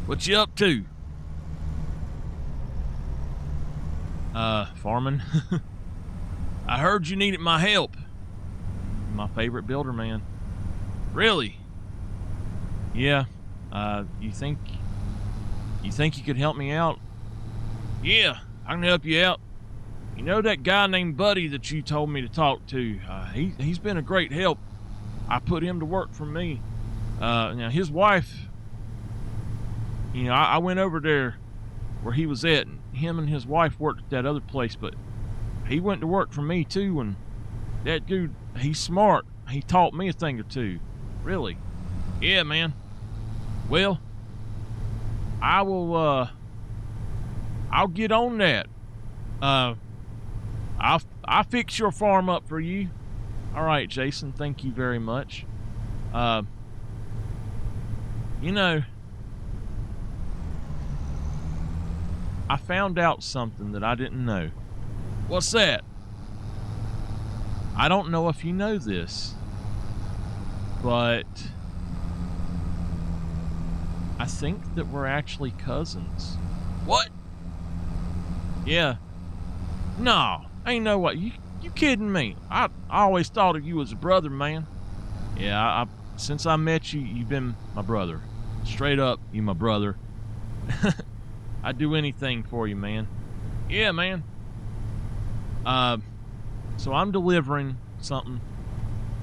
what you up to? Farming. I heard you needed my help. My favorite builder, man. Really? Yeah. You think you could help me out? Yeah, I can help you out. You know that guy named Buddy that you told me to talk to? He's been a great help. I put him to work for me. Now his wife, you know, I went over there where he was at, and him and his wife worked at that other place, but he went to work for me too, and that dude, he's smart. He taught me a thing or two. Really? Yeah, man. Well, I'll get on that. I'll fix your farm up for you. All right, Jason, thank you very much. You know, I found out something that I didn't know. What's that? I don't know if you know this, but I think that we're actually cousins. What? Yeah. No, ain't no way. You kidding me? I always thought of you as a brother, man. Yeah, since I met you, you've been my brother. Straight up, you my brother. I'd do anything for you, man. Yeah, man. So I'm delivering something.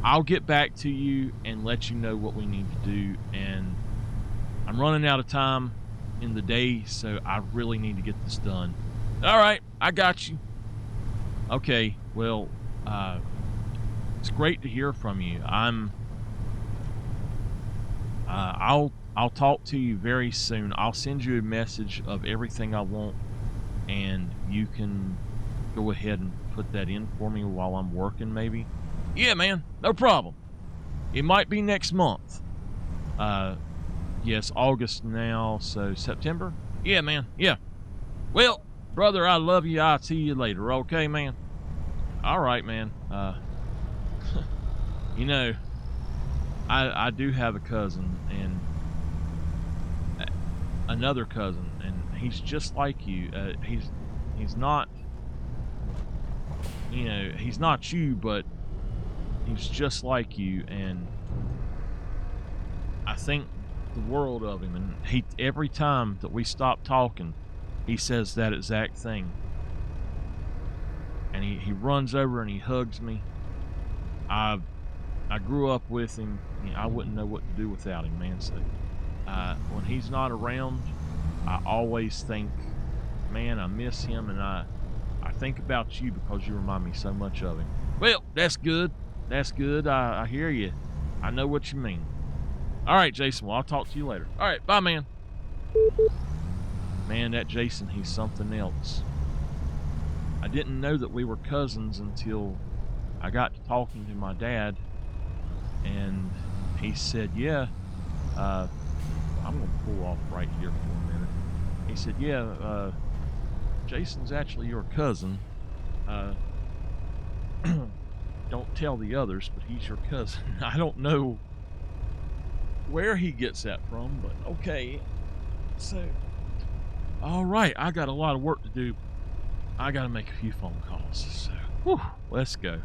I'll get back to you and let you know what we need to do. And I'm running out of time in the day, so I really need to get this done. All right, I got you. Okay, well, it's great to hear from you. I'll talk to you very soon. I'll send you a message of everything I want, and you can go ahead and put that in for me while I'm working, maybe. Yeah, man, no problem. It might be next month. Yes, August now, so September? Yeah, man, yeah. Well, brother, I love you. I'll see you later, okay, man? All right, man. You know, I do have a cousin, and another cousin, and he's just like you. He's not, you know, he's not you, but he's just like you, and I think the world of him. And he, every time that we stop talking, he says that exact thing, and he runs over and he hugs me. I grew up with him. You know, I wouldn't know what to do without him, man. So when he's not around, I always think, man, I miss him, and I think about you because you remind me so much of him. Well, that's good. That's good. I hear you. I know what you mean. All right, Jason. Well, I'll talk to you later. All right, bye, man. Man, that Jason, he's something else. I didn't know that we were cousins until I got to talking to my dad, and he said, yeah, I'm going to pull off right here for a minute. He said, yeah, Jason's actually your cousin. Don't tell the others, but he's your cousin. I don't know where he gets that from, but okay. So, all right, I got a lot of work to do. I got to make a few phone calls. So, whew, let's go.